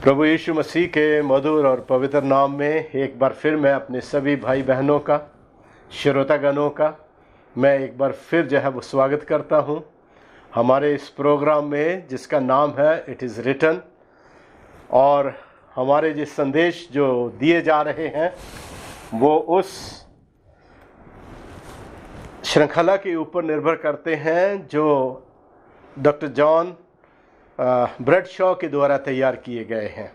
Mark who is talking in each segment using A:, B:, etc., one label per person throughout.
A: प्रभु यीशु मसीह के मधुर और पवित्र नाम में एक बार फिर मैं अपने सभी भाई बहनों का, श्रोतागणों का मैं एक बार फिर जो है वो स्वागत करता हूं हमारे इस प्रोग्राम में जिसका नाम है इट इज़ रिटन। और हमारे जो संदेश जो दिए जा रहे हैं वो उस श्रृंखला के ऊपर निर्भर करते हैं जो डॉक्टर जॉन ब्रैडशॉ के द्वारा तैयार किए गए हैं।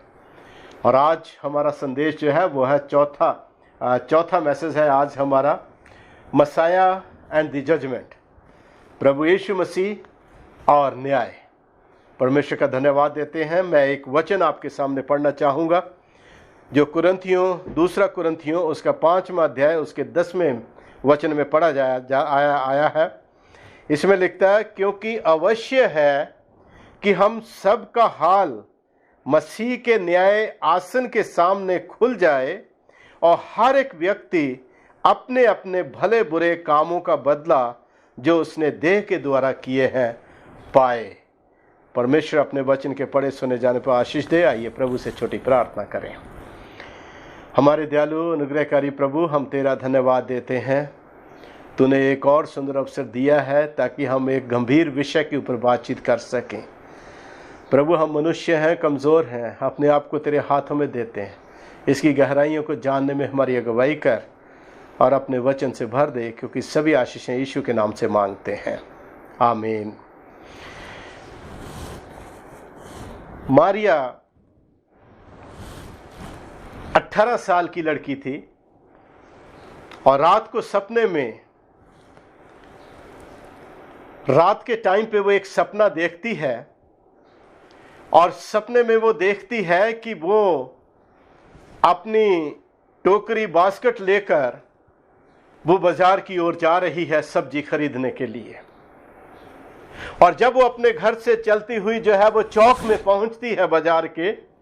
A: और आज हमारा संदेश जो है वो है चौथा मैसेज है आज हमारा, मसाया एंड द जजमेंट, प्रभु यीशु मसीह और न्याय। परमेश्वर का धन्यवाद देते हैं। मैं एक वचन आपके सामने पढ़ना चाहूँगा जो दूसरा कुरिन्थियों उसका 5वां अध्याय उसके 10वें वचन में पढ़ा आया है। इसमें लिखता है, क्योंकि अवश्य है कि हम सब का हाल मसीह के न्याय आसन के सामने खुल जाए और हर एक व्यक्ति अपने अपने भले बुरे कामों का बदला जो उसने देह के द्वारा किए हैं पाए। परमेश्वर अपने वचन के पढ़े सुने जाने पर आशीष दे। आइए प्रभु से छोटी प्रार्थना करें। हमारे दयालु अनुग्रहकारी प्रभु, हम तेरा धन्यवाद देते हैं। तूने एक और सुंदर अवसर दिया है ताकि हम एक गंभीर विषय के ऊपर बातचीत कर सकें। प्रभु, हम मनुष्य हैं, कमज़ोर हैं, अपने आप को तेरे हाथों में देते हैं। इसकी गहराइयों को जानने में हमारी अगुवाई कर और अपने वचन से भर दे, क्योंकि सभी आशीषें यीशु के नाम से मांगते हैं, आमीन। मारिया 18 साल की लड़की थी और रात के टाइम पे वो एक सपना देखती है और सपने में वो देखती है कि वो अपनी टोकरी बास्केट लेकर वो बाजार की ओर जा रही है सब्जी खरीदने के लिए। और जब वो अपने घर से चलती हुई जो है वो चौक में पहुंचती है बाजार के,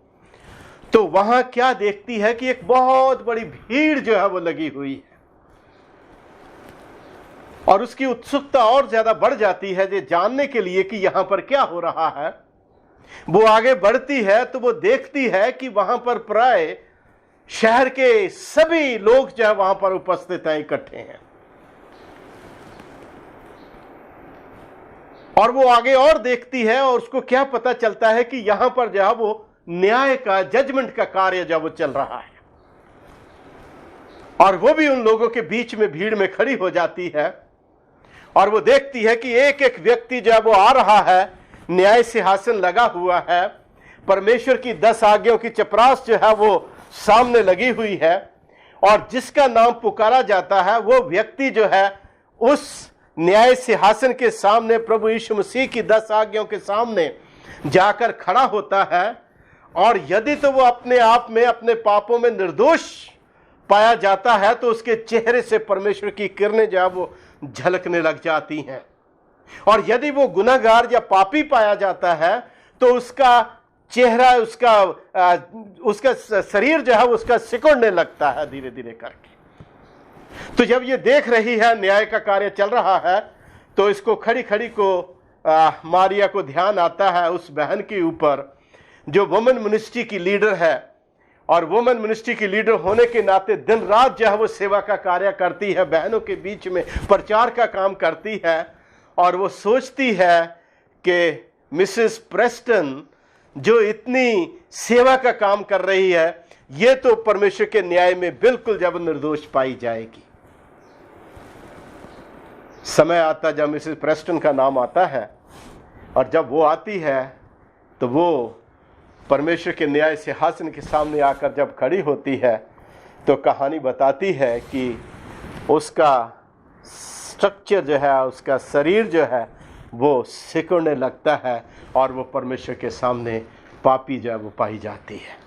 A: तो वहां क्या देखती है कि एक बहुत बड़ी भीड़ जो है वो लगी हुई है। और उसकी उत्सुकता और ज्यादा बढ़ जाती है ये जानने के लिए कि यहां पर क्या हो रहा है। वो आगे बढ़ती है तो वो देखती है कि वहां पर प्राय शहर के सभी लोग जो है वहां पर उपस्थित हैं, इकट्ठे हैं। और वो आगे और देखती है और उसको क्या पता चलता है कि यहां पर जो है वो न्याय का, जजमेंट का कार्य जो वो चल रहा है। और वो भी उन लोगों के बीच में भीड़ में खड़ी हो जाती है और वो देखती है कि एक एक व्यक्ति जो है वो आ रहा है, न्याय सिंहासन लगा हुआ है, परमेश्वर की 10 आज्ञाओं की चपरास जो है वो सामने लगी हुई है। और जिसका नाम पुकारा जाता है वो व्यक्ति जो है उस न्याय सिंहासन के सामने, प्रभु यीशु मसीह की 10 आज्ञाओं के सामने जाकर खड़ा होता है। और यदि तो वो अपने आप में, अपने पापों में निर्दोष पाया जाता है तो उसके चेहरे से परमेश्वर की किरणें जो है वो झलकने लग जाती हैं। और यदि वो गुनहगार या पापी पाया जाता है तो उसका चेहरा, उसका शरीर जो है उसका सिकुड़ने लगता है धीरे धीरे करके। तो जब ये देख रही है न्याय का कार्य चल रहा है तो इसको खड़ी खड़ी को मारिया को ध्यान आता है उस बहन के ऊपर जो वुमेन मिनिस्ट्री की लीडर है। और वुमेन मिनिस्ट्री की लीडर होने के नाते दिन रात जो है वो सेवा का कार्य करती है, बहनों के बीच में प्रचार का काम करती है। और वो सोचती है कि मिसेस प्रेस्टन जो इतनी सेवा का काम कर रही है, ये तो परमेश्वर के न्याय में बिल्कुल जब निर्दोष पाई जाएगी। समय आता जब मिसेस प्रेस्टन का नाम आता है और जब वो आती है तो वो परमेश्वर के न्याय सिंहासन के सामने आकर जब खड़ी होती है तो कहानी बताती है कि उसका स्ट्रक्चर जो है, उसका शरीर जो है वो सिकुड़ने लगता है और वो परमेश्वर के सामने पापी जो है वो पाई जाती है।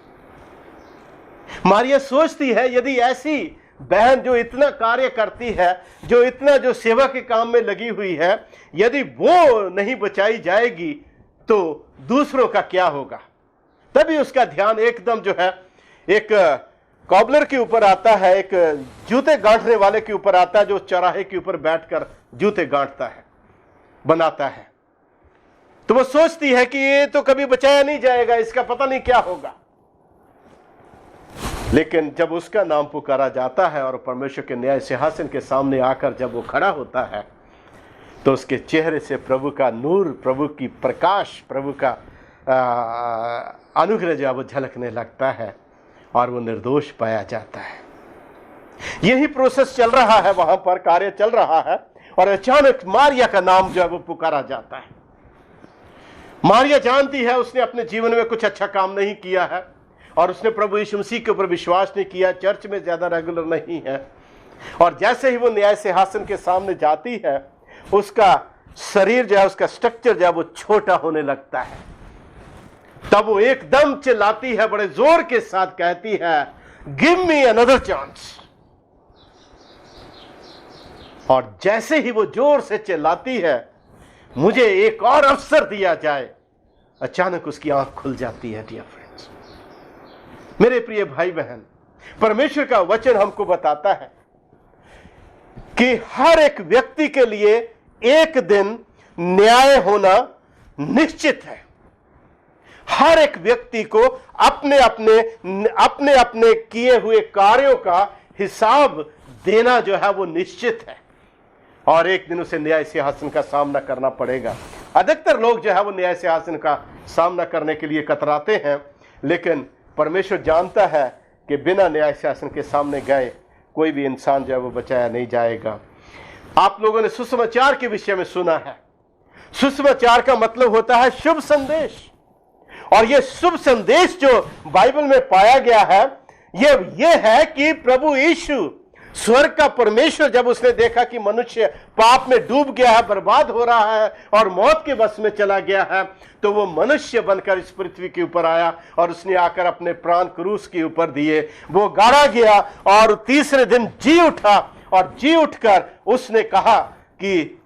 A: मारिया सोचती है यदि ऐसी बहन जो इतना कार्य करती है, जो इतना जो सेवा के काम में लगी हुई है, यदि वो नहीं बचाई जाएगी तो दूसरों का क्या होगा। तभी उसका ध्यान एकदम जो है एक कॉबलर के ऊपर आता है, एक जूते गांठने वाले के ऊपर आता है जो चौराहे के ऊपर बैठकर जूते गांठता है, बनाता है। तो वो सोचती है कि ये तो कभी बचाया नहीं जाएगा, इसका पता नहीं क्या होगा। लेकिन जब उसका नाम पुकारा जाता है और परमेश्वर के न्याय सिंहासन के सामने आकर जब वो खड़ा होता है, तो उसके चेहरे से प्रभु का नूर, प्रभु की प्रकाश, प्रभु का अनुग्रह जो है वो झलकने लगता है और वो निर्दोष पाया जाता है। यही प्रोसेस चल रहा है, वहां पर कार्य चल रहा है। और अचानक मारिया का नाम जो है वो पुकारा जाता है। मारिया जानती है उसने अपने जीवन में कुछ अच्छा काम नहीं किया है और उसने प्रभु यीशु मसीह के ऊपर विश्वास नहीं किया, चर्च में ज्यादा रेगुलर नहीं है। और जैसे ही वो न्याय सिंहासन के सामने जाती है, उसका शरीर जो है, उसका स्ट्रक्चर जो है वो छोटा होने लगता है। तब वो एकदम चिल्लाती है, बड़े जोर के साथ कहती है, गिव मी अनदर चांस। और जैसे ही वो जोर से चिल्लाती है, मुझे एक और अवसर दिया जाए, अचानक उसकी आंख खुल जाती है। डियर फ्रेंड्स, मेरे प्रिय भाई बहन, परमेश्वर का वचन हमको बताता है कि हर एक व्यक्ति के लिए एक दिन न्याय होना निश्चित है। हर एक व्यक्ति को अपने अपने किए हुए कार्यों का हिसाब देना जो है वो निश्चित है और एक दिन उसे न्याय सिंहासन का सामना करना पड़ेगा। अधिकतर लोग जो है वो न्याय सिंहासन का सामना करने के लिए कतराते हैं, लेकिन परमेश्वर जानता है कि बिना न्याय सिंहासन के सामने गए कोई भी इंसान जो है वो बचाया नहीं जाएगा। आप लोगों ने सुसमाचार के विषय में सुना है। सुसमाचार का मतलब होता है शुभ संदेश, और यह शुभ संदेश जो बाइबल में पाया गया है, ये है कि प्रभु यीशु, स्वर्ग का परमेश्वर, जब उसने देखा कि मनुष्य पाप में डूब गया है, बर्बाद हो रहा है और मौत के वश में चला गया है, तो वो मनुष्य बनकर इस पृथ्वी के ऊपर आया और उसने आकर अपने प्राण क्रूस के ऊपर दिए। वो गाड़ा गया और तीसरे दिन जी उठा, और जी उठकर उसने कहा कि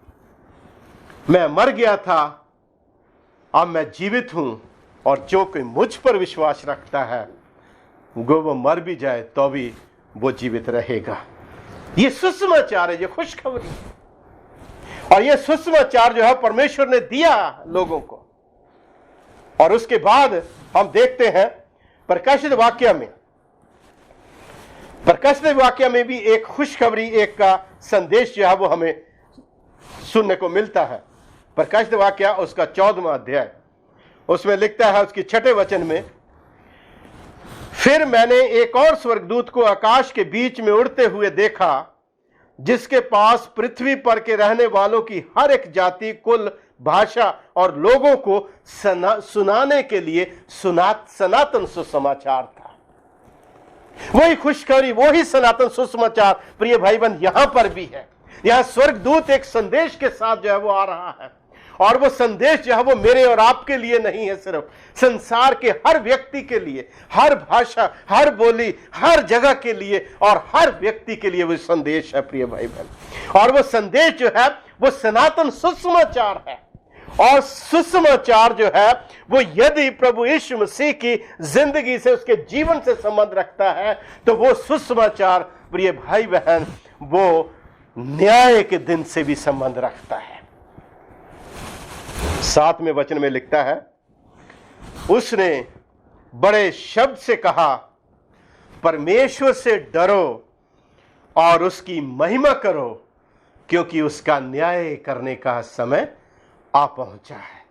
A: मैं मर गया था, अब मैं जीवित हूं, और जो कोई मुझ पर विश्वास रखता है वो मर भी जाए तो भी वो जीवित रहेगा। ये सुसमाचार है, ये खुशखबरी है। और ये सुसमाचार जो है परमेश्वर ने दिया लोगों को। और उसके बाद हम देखते हैं प्रकाशित वाक्य में भी एक खुशखबरी, एक का संदेश जो है वो हमें सुनने को मिलता है। प्रकाशित वाक्य उसका 14वां अध्याय, उसमें लिखता है उसकी 6ठे वचन में, फिर मैंने एक और स्वर्गदूत को आकाश के बीच में उड़ते हुए देखा, जिसके पास पृथ्वी पर के रहने वालों की हर एक जाति, कुल, भाषा और लोगों को सुनाने के लिए सनातन सुसमाचार था। वही खुशखबरी, वही सनातन सुसमाचार प्रिय भाई बहन यहां पर भी है। यहां स्वर्गदूत एक संदेश के साथ जो है वो आ रहा है, और वो संदेश जो है वो मेरे और आपके लिए नहीं है, सिर्फ संसार के हर व्यक्ति के लिए, हर भाषा, हर बोली, हर जगह के लिए और हर व्यक्ति के लिए वो संदेश है प्रिय भाई बहन। और वो संदेश जो है वो सनातन सुसमाचार है। और सुसमाचार जो है वो यदि प्रभु यीशु मसीह की जिंदगी से, उसके जीवन से संबंध रखता है, तो वो सुसमाचार प्रिय भाई बहन वो न्याय के दिन से भी संबंध रखता है। 7वें वचन में लिखता है, उसने बड़े शब्द से कहा, परमेश्वर से डरो और उसकी महिमा करो, क्योंकि उसका न्याय करने का समय आ पहुंचा है।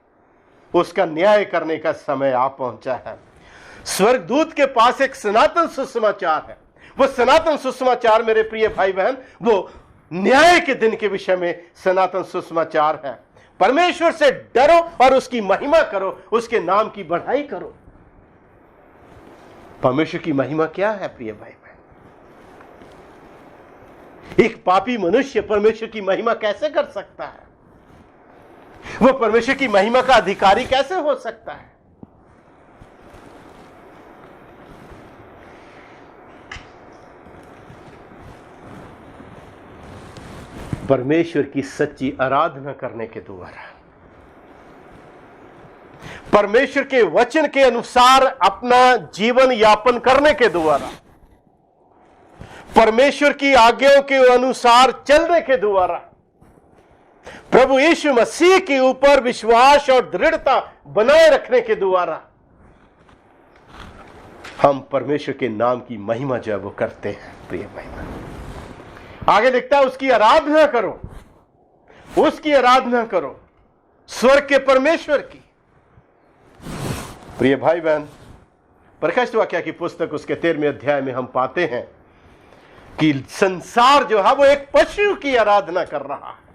A: उसका न्याय करने का समय आ पहुंचा है। स्वर्गदूत के पास एक सनातन सुसमाचार है। वो सनातन सुसमाचार मेरे प्रिय भाई बहन वो न्याय के दिन के विषय में सनातन सुसमाचार है। परमेश्वर से डरो और उसकी महिमा करो, उसके नाम की बढ़ाई करो। परमेश्वर की महिमा क्या है प्रिय भाई बहन? एक पापी मनुष्य परमेश्वर की महिमा कैसे कर सकता है? वो परमेश्वर की महिमा का अधिकारी कैसे हो सकता है? परमेश्वर की सच्ची आराधना करने के द्वारा, परमेश्वर के वचन के अनुसार अपना जीवन यापन करने के द्वारा, परमेश्वर की आज्ञाओं के अनुसार चलने के द्वारा, प्रभु यीशु मसीह के ऊपर विश्वास और दृढ़ता बनाए रखने के द्वारा हम परमेश्वर के नाम की महिमा जो है वो करते हैं प्रिय भाई बहन। आगे लिखता है उसकी आराधना करो, उसकी आराधना करो, स्वर्ग के परमेश्वर की। प्रिय भाई बहन, प्रकाशित वाक्य की पुस्तक उसके 13वें अध्याय में हम पाते हैं कि संसार जो है वो एक पशु की आराधना कर रहा है,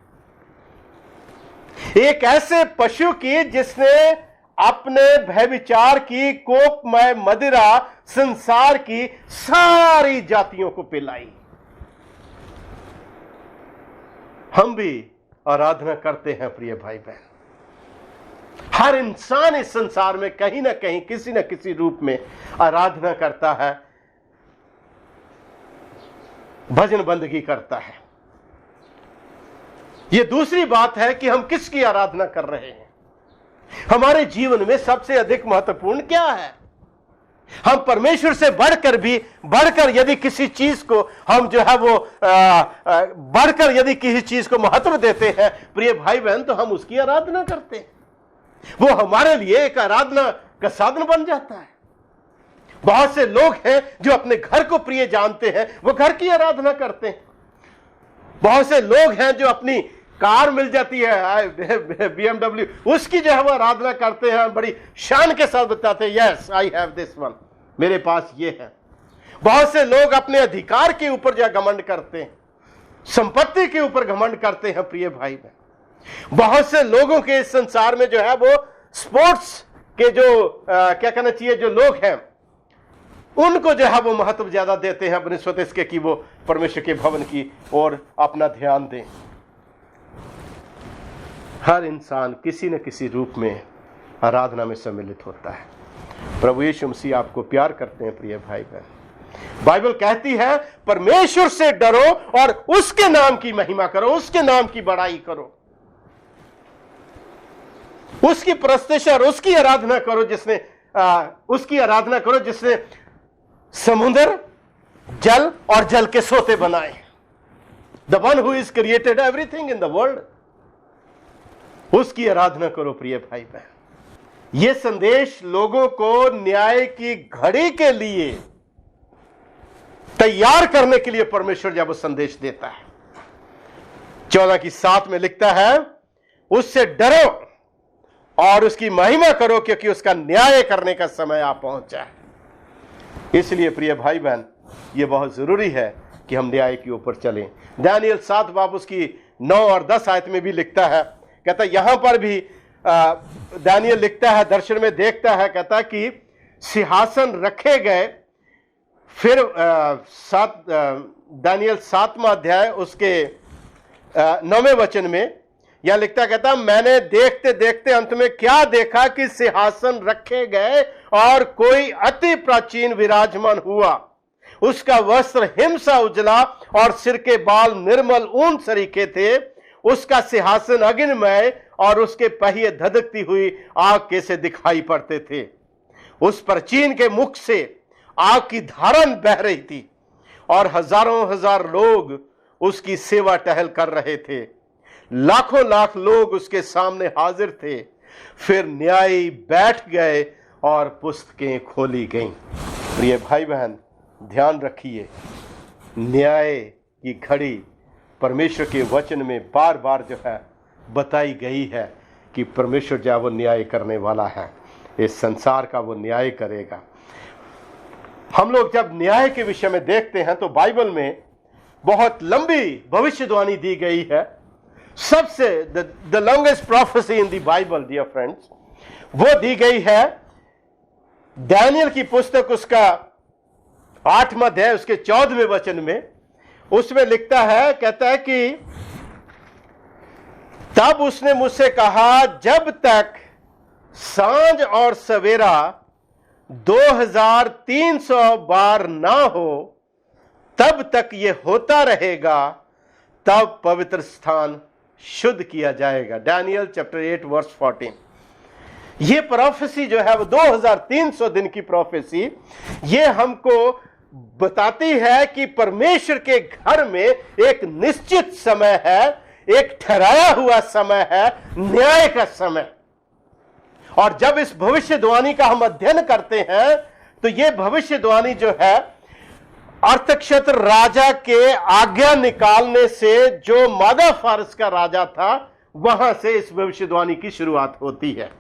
A: एक ऐसे पशु की जिसने अपने भयविचार की कोपमय मदिरा संसार की सारी जातियों को पिलाई। हम भी आराधना करते हैं प्रिय भाई बहन। हर इंसान इस संसार में कहीं ना कहीं किसी न किसी रूप में आराधना करता है, भजन बंदगी करता है। यह दूसरी बात है कि हम किसकी आराधना कर रहे हैं। हमारे जीवन में सबसे अधिक महत्वपूर्ण क्या है? हम परमेश्वर से बढ़कर यदि किसी चीज को हम जो है वो बढ़कर यदि किसी चीज को महत्व देते हैं प्रिय भाई बहन, तो हम उसकी आराधना करते हैं। वो हमारे लिए एक आराधना का साधन बन जाता है। बहुत से लोग हैं जो अपने घर को प्रिय जानते हैं, वो घर की आराधना करते हैं। बहुत से लोग हैं जो अपनी कार मिल जाती है BMW, उसकी जो है वो आराधना करते हैं, बड़ी शान के साथ बताते हैं, yes I have this one, मेरे पास ये है। बहुत से लोग अपने अधिकार के ऊपर जो घमंड करते हैं, संपत्ति के ऊपर घमंड करते हैं प्रिय भाई बहन। बहुत से लोगों के इस संसार में जो है वो स्पोर्ट्स के जो क्या कहना चाहिए जो लोग हैं, उनको जो है वो महत्व ज्यादा देते हैं बनिस्बत इसके कि वो परमेश्वर के भवन की ओर अपना ध्यान दें। हर इंसान किसी न किसी रूप में आराधना में सम्मिलित होता है। प्रभु यीशु मसीह आपको प्यार करते हैं प्रिय भाई बहन। बाइबल कहती है परमेश्वर से डरो और उसके नाम की महिमा करो, उसके नाम की बड़ाई करो, उसकी प्रस्तुति और उसकी आराधना करो जिसने समुद्र, जल और जल के सोते बनाए। The one who is created everything in the world, उसकी आराधना करो प्रिय भाई बहन। यह संदेश लोगों को न्याय की घड़ी के लिए तैयार करने के लिए परमेश्वर जब वो संदेश देता है। 14:7 में लिखता है उससे डरो और उसकी महिमा करो क्योंकि उसका न्याय करने का समय आ पहुंचा है। इसलिए प्रिय भाई बहन, यह बहुत जरूरी है कि हम न्याय के ऊपर चलें। दानियल 7 बाब उसकी 9 और 10 आयत में भी लिखता है, कहता यहां पर भी दानियल लिखता है, दर्शन में देखता है, कहता कि सिंहासन रखे गए। फिर दानियल 7वां अध्याय उसके 9वें वचन में यह लिखता, कहता मैंने देखते देखते अंत में क्या देखा कि सिंहासन रखे गए और कोई अति प्राचीन विराजमान हुआ। उसका वस्त्र हिमसा उजला और सिर के बाल निर्मल ऊन सरीखे थे। उसका सिंहासन अग्निमय और उसके पहिए धधकती हुई आग के से दिखाई पड़ते थे। उस प्राचीन के मुख से आग की धारा बह रही थी और हजारों हजार लोग उसकी सेवा टहल कर रहे थे। लाखों लाख लोग उसके सामने हाजिर थे। फिर न्यायी बैठ गए और पुस्तकें खोली गईं। प्रिय भाई बहन, ध्यान रखिए, न्याय की घड़ी परमेश्वर के वचन में बार बार जो है बताई गई है कि परमेश्वर जो वो न्याय करने वाला है, इस संसार का वो न्याय करेगा। हम लोग जब न्याय के विषय में देखते हैं तो बाइबल में बहुत लंबी भविष्यवाणी दी गई है। सबसे the longest prophecy in the Bible dear friends, वो दी गई है दानियल की पुस्तक उसका 8वां अध्याय उसके 14वें वचन में। उसमें लिखता है, कहता है कि तब उसने मुझसे कहा जब तक सांझ और सवेरा 2300 बार ना हो तब तक यह होता रहेगा, तब पवित्र स्थान शुद्ध किया जाएगा। दानियल चैप्टर 8 वर्स 14। यह प्रोफेसी जो है वो 2300 दिन की प्रोफेसी, यह हमको बताती है कि परमेश्वर के घर में एक निश्चित समय है, एक ठहराया हुआ समय है, न्याय का समय। और जब इस भविष्यवाणी का हम अध्ययन करते हैं तो ये भविष्यवाणी जो है अर्थक्षेत्र राजा के आज्ञा निकालने से, जो मादा फारस का राजा था, वहां से इस भविष्यवाणी की शुरुआत होती है।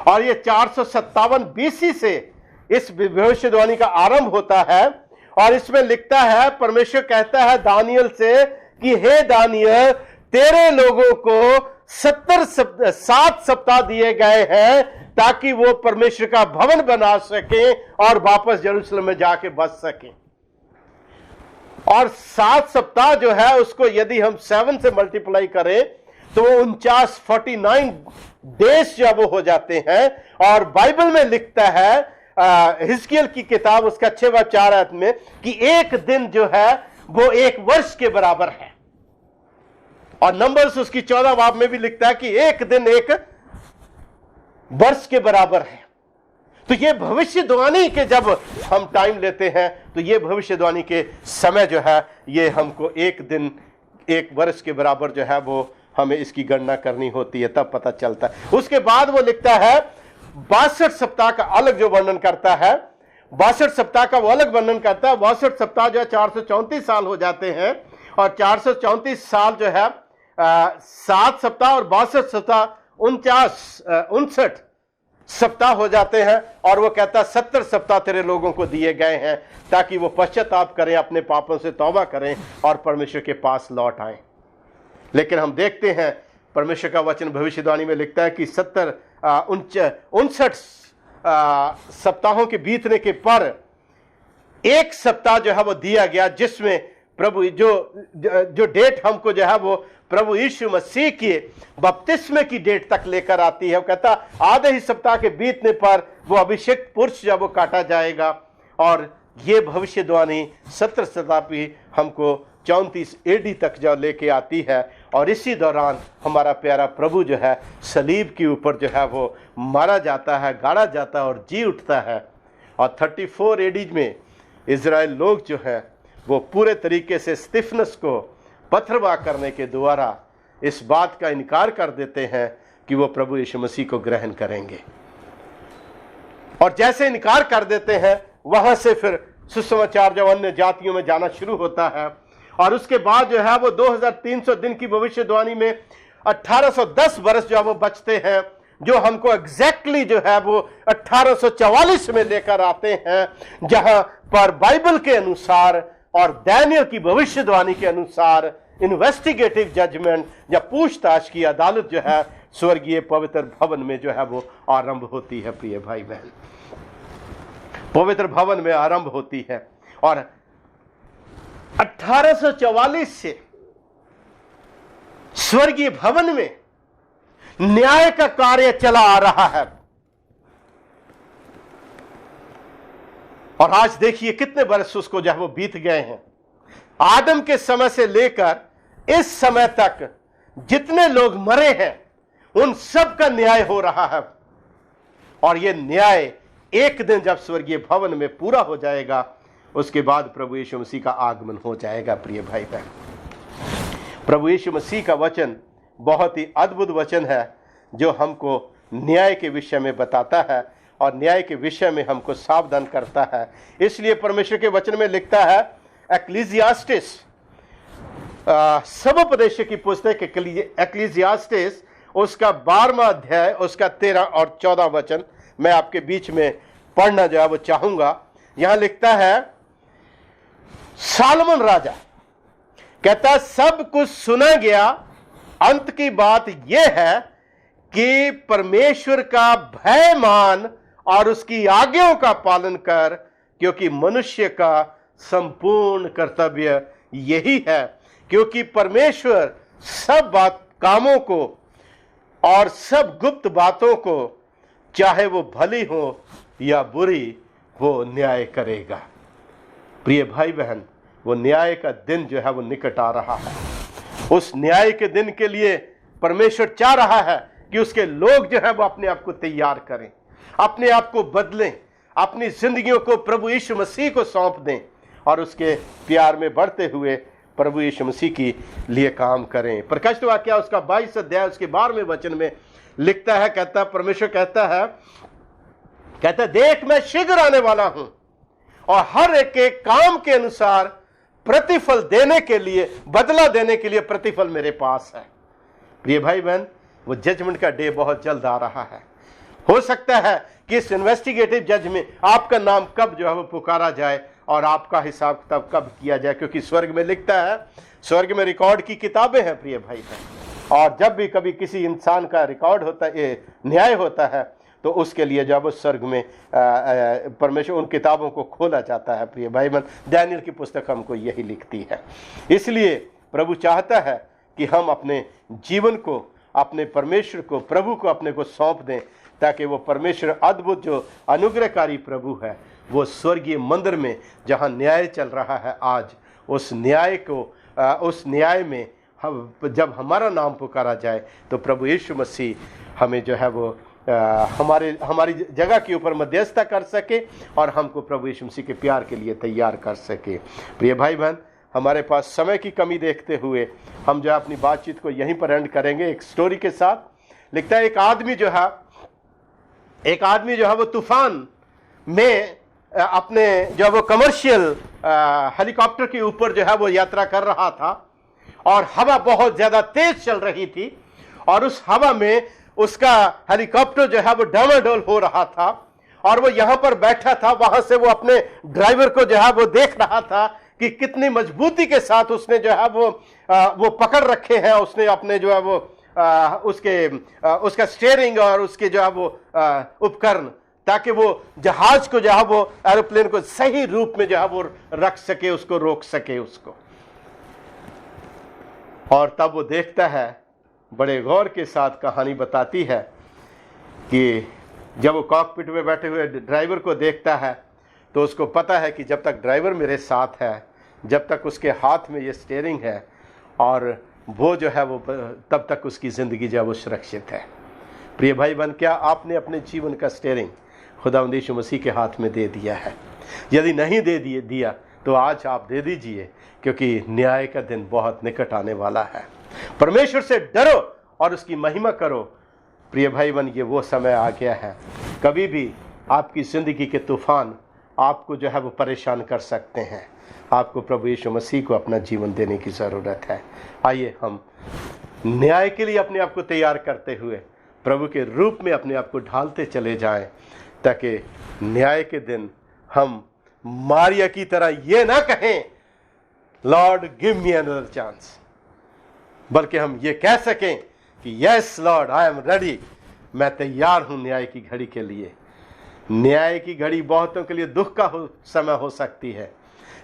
A: और ये 457 बीसी से इस भविष्यवाणी का आरंभ होता है। और इसमें लिखता है, परमेश्वर कहता है दानियल से कि हे दानियल, तेरे लोगों को 7 सप्ताह दिए गए हैं ताकि वो परमेश्वर का भवन बना सके और वापस यरूशलेम में जाके बस सके। और 7 सप्ताह जो है उसको यदि हम 7 से मल्टीप्लाई करें तो 49 डेज जब वो हो जाते हैं। और बाइबल में लिखता है हिजकियेल की किताब उसका 6-4 में कि एक दिन जो है वो एक वर्ष के बराबर है। और नंबर्स उसकी 14 बाब में भी लिखता है कि एक दिन एक वर्ष के बराबर है। तो ये भविष्यवाणी के जब हम टाइम लेते हैं तो ये भविष्यवाणी के समय जो है ये हमको एक दिन एक वर्ष के बराबर जो है वो हमें इसकी गणना करनी होती है, तब पता चलता है। उसके बाद वो लिखता है 62 सप्ताह का अलग जो वर्णन करता है, 62 सप्ताह का वो अलग वर्णन करता है। 62 सप्ताह जो है 434 साल हो जाते हैं। और 434 साल जो है 7 सप्ताह और 62 सप्ताह 59 सप्ताह हो जाते हैं। और वो कहता है 70 सप्ताह तेरे लोगों को दिए गए हैं ताकि वो पश्चाताप करें, अपने पापों से तौबा करें और परमेश्वर के पास लौट आए। लेकिन हम देखते हैं परमेश्वर का वचन भविष्यवाणी में लिखता है कि 59 सप्ताहों के बीतने के पर एक सप्ताह जो है वो दिया गया, जिसमें प्रभु जो डेट हमको जो है वो प्रभु यीशु मसीह के बपतिस्मे की डेट तक लेकर आती है। वो कहता आधे ही सप्ताह के बीतने पर वो अभिषेक पुरुष जब वो काटा जाएगा। और ये भविष्यवाणी 17 शताब्दी हमको 34 एडी तक जो लेके आती है। और इसी दौरान हमारा प्यारा प्रभु जो है सलीब के ऊपर जो है वो मारा जाता है, गाड़ा जाता है और जी उठता है। और 34 एडी में इजराइल लोग जो है वो पूरे तरीके से स्तिफनस को पत्थरवाह करने के द्वारा इस बात का इनकार कर देते हैं कि वो प्रभु यीशु मसीह को ग्रहण करेंगे। और जैसे इनकार कर देते हैं वहां से फिर सुसमाचार जब अन्य जातियों में जाना शुरू होता है। और उसके बाद जो है वो 2300 दिन की भविष्यवाणी में 1810 वर्ष जो वो बचते हैं, जो हमको एग्जैक्टली जो है वो 1844 में लेकर आते हैं, जहां पर बाइबल के अनुसार और दानियल की भविष्यवाणी के अनुसार इन्वेस्टिगेटिव जजमेंट या पूछताछ की अदालत जो है स्वर्गीय पवित्र भवन में जो है वो आरंभ होती है। प्रिय भाई बहन, पवित्र भवन में आरंभ होती है। और 1844 से स्वर्गीय भवन में न्याय का कार्य चला आ रहा है। और आज देखिए कितने वर्ष उसको जो है वो बीत गए हैं। आदम के समय से लेकर इस समय तक जितने लोग मरे हैं उन सब का न्याय हो रहा है। और यह न्याय एक दिन जब स्वर्गीय भवन में पूरा हो जाएगा, उसके बाद प्रभु यीशु मसीह का आगमन हो जाएगा। प्रिय भाई बहन, प्रभु यीशु मसीह का वचन बहुत ही अद्भुत वचन है जो हमको न्याय के विषय में बताता है और न्याय के विषय में हमको सावधान करता है। इसलिए परमेश्वर के वचन में लिखता है, एक्लीसियास्टिस सबोपदेश की पुस्तक एक्लीसियास्टिस उसका 12वां अध्याय उसका 13 और 14 वचन मैं आपके बीच में पढ़ना जो है वो चाहूंगा। यहां लिखता है, सालोमन राजा कहता सब कुछ सुना गया, अंत की बात यह है कि परमेश्वर का भय मान और उसकी आज्ञाओं का पालन कर, क्योंकि मनुष्य का संपूर्ण कर्तव्य यही है। क्योंकि परमेश्वर सब कामों को और सब गुप्त बातों को, चाहे वो भली हो या बुरी, वो न्याय करेगा। प्रिय भाई बहन, वो न्याय का दिन जो है वो निकट आ रहा है। उस न्याय के दिन के लिए परमेश्वर चाह रहा है कि उसके लोग जो है वो अपने आप को तैयार करें, अपने आप को बदलें, अपनी जिंदगियों को प्रभु यीशु मसीह को सौंप दें और उसके प्यार में बढ़ते हुए प्रभु यीशु मसीह की लिए काम करें। प्रकाशित वाक्य उसका 22 अध्याय उसके 12वें वचन में लिखता है, कहता परमेश्वर कहता है, कहता है देख मैं शीघ्र आने वाला हूं और हर एक के काम के अनुसार प्रतिफल देने के लिए, बदला देने के लिए प्रतिफल मेरे पास है। प्रिय भाई बहन, वो जजमेंट का डे बहुत जल्द आ रहा है। हो सकता है कि इस इन्वेस्टिगेटिव जज में आपका नाम कब जो है वो पुकारा जाए और आपका हिसाब किताब कब किया जाए, क्योंकि स्वर्ग में लिखता है, स्वर्ग में रिकॉर्ड की किताबें हैं प्रिय भाई बहन, और जब भी कभी किसी इंसान का रिकॉर्ड होता है, न्याय होता है, तो उसके लिए जब उस स्वर्ग में परमेश्वर उन किताबों को खोला जाता है। प्रिय भाई बहन, दानियेल की पुस्तक हमको यही लिखती है। इसलिए प्रभु चाहता है कि हम अपने जीवन को, अपने परमेश्वर को, प्रभु को अपने को सौंप दें, ताकि वो परमेश्वर अद्भुत जो अनुग्रहकारी प्रभु है, वो स्वर्गीय मंदिर में जहाँ न्याय चल रहा है आज, उस न्याय को, उस न्याय में हम जब हमारा नाम पुकारा जाए तो प्रभु यीशु मसीह हमें जो है वो हमारी जगह के ऊपर मध्यस्थता कर सके और हमको प्रभु यीशु मसीह के प्यार के लिए तैयार कर सके। प्रिय भाई बहन, हमारे पास समय की कमी देखते हुए हम जो है अपनी बातचीत को यहीं पर एंड करेंगे एक स्टोरी के साथ। लिखता है एक आदमी जो है वो तूफान में अपने जो वो कमर्शियल हेलीकॉप्टर के ऊपर जो है वो यात्रा कर रहा था और हवा बहुत ज़्यादा तेज चल रही थी और उस हवा में उसका हेलीकॉप्टर जो है वो डामाडोल हो रहा था और वो यहाँ पर बैठा था। वहाँ से वो अपने ड्राइवर को जो है वो देख रहा था कि कितनी मजबूती के साथ उसने जो है वो पकड़ रखे हैं, उसने अपने जो है वो उसका स्टीयरिंग और उसके जो है वो उपकरण, ताकि वो जहाज को जो है वो एरोप्लेन को सही रूप में जो है वो रख सके, उसको रोक सके उसको। और तब वो देखता है, बड़े गौर के साथ कहानी बताती है कि जब वो कॉकपिट में बैठे हुए ड्राइवर को देखता है तो उसको पता है कि जब तक ड्राइवर मेरे साथ है, जब तक उसके हाथ में ये स्टीयरिंग है और वो जो है वो, तब तक उसकी ज़िंदगी जो है वो सुरक्षित है। प्रिय भाई बहन, क्या आपने अपने जीवन का स्टीयरिंग खुदावंद यीशु मसीह के हाथ में दे दिया है? यदि नहीं दे दिया तो आज आप दे दीजिए, क्योंकि न्याय का दिन बहुत निकट आने वाला है। परमेश्वर से डरो और उसकी महिमा करो। प्रिय भाई बहन, ये वो समय आ गया है, कभी भी आपकी ज़िंदगी के तूफान आपको जो है वो परेशान कर सकते हैं। आपको प्रभु यीशु मसीह को अपना जीवन देने की ज़रूरत है। आइए हम न्याय के लिए अपने आप को तैयार करते हुए प्रभु के रूप में अपने आप को ढालते चले जाएं, ताकि न्याय के दिन हम मारिया की तरह ये ना कहें Lord give me another chance, बल्कि हम ये कह सकें कि yes Lord I am ready, मैं तैयार हूं न्याय की घड़ी के लिए। न्याय की घड़ी बहुतों के लिए दुख का समय हो सकती है,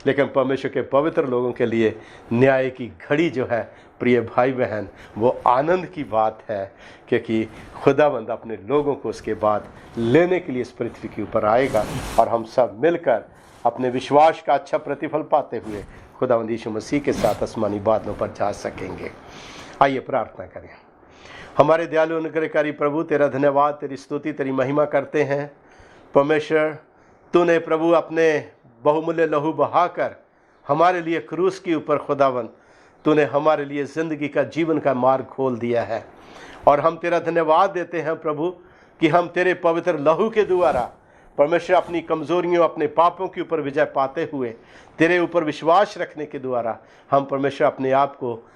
A: लेकिन परमेश्वर के पवित्र लोगों के लिए न्याय की घड़ी जो है प्रिय भाई बहन, वो आनंद की बात है, क्योंकि खुदावंद अपने लोगों को उसके बाद लेने के लिए इस पृथ्वी के ऊपर आएगा और हम सब मिलकर अपने विश्वास का अच्छा प्रतिफल पाते हुए खुदावंद यीशु मसीह के साथ आसमानी बादलों पर जा सकेंगे। आइए प्रार्थना करें। हमारे दयालु अनुग्रहकारी प्रभु, तेरा धन्यवाद, तेरी स्तुति, तेरी महिमा करते हैं। परमेश्वर, तूने प्रभु अपने बहुमूल्य लहू बहाकर हमारे लिए क्रूस के ऊपर खुदावन तूने हमारे लिए ज़िंदगी का, जीवन का मार्ग खोल दिया है और हम तेरा धन्यवाद देते हैं प्रभु कि हम तेरे पवित्र लहू के द्वारा परमेश्वर अपनी कमज़ोरियों, अपने पापों के ऊपर विजय पाते हुए तेरे ऊपर विश्वास रखने के द्वारा हम परमेश्वर अपने आप को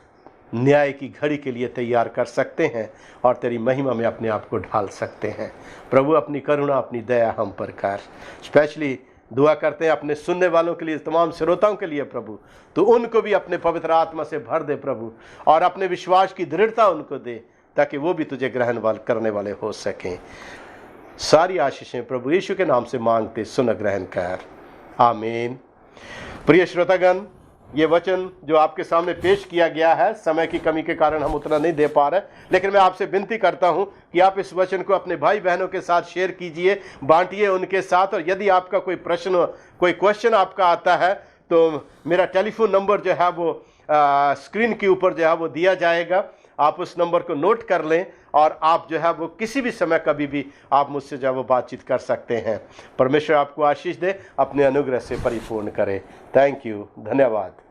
A: न्याय की घड़ी के लिए तैयार कर सकते हैं और तेरी महिमा में अपने आप को ढाल सकते हैं। प्रभु, अपनी करुणा, अपनी दया हम पर कर। स्पेशली दुआ करते हैं अपने सुनने वालों के लिए, तमाम श्रोताओं के लिए प्रभु, तो उनको भी अपने पवित्र आत्मा से भर दे प्रभु, और अपने विश्वास की दृढ़ता उनको दे, ताकि वो भी तुझे ग्रहण करने वाले हो सकें। सारी आशीषें प्रभु यीशु के नाम से मांगते सुन ग्रहण कर, आमीन। प्रिय श्रोतागण, ये वचन जो आपके सामने पेश किया गया है, समय की कमी के कारण हम उतना नहीं दे पा रहे, लेकिन मैं आपसे विनती करता हूं कि आप इस वचन को अपने भाई बहनों के साथ शेयर कीजिए, बांटिए उनके साथ। और यदि आपका कोई प्रश्न, कोई क्वेश्चन आपका आता है, तो मेरा टेलीफोन नंबर जो है वो स्क्रीन के ऊपर जो है वो दिया जाएगा। आप उस नंबर को नोट कर लें और आप जो है वो किसी भी समय, कभी भी आप मुझसे जो है वो बातचीत कर सकते हैं। परमेश्वर आपको आशीष दे, अपने अनुग्रह से परिपूर्ण करे। थैंक यू, धन्यवाद।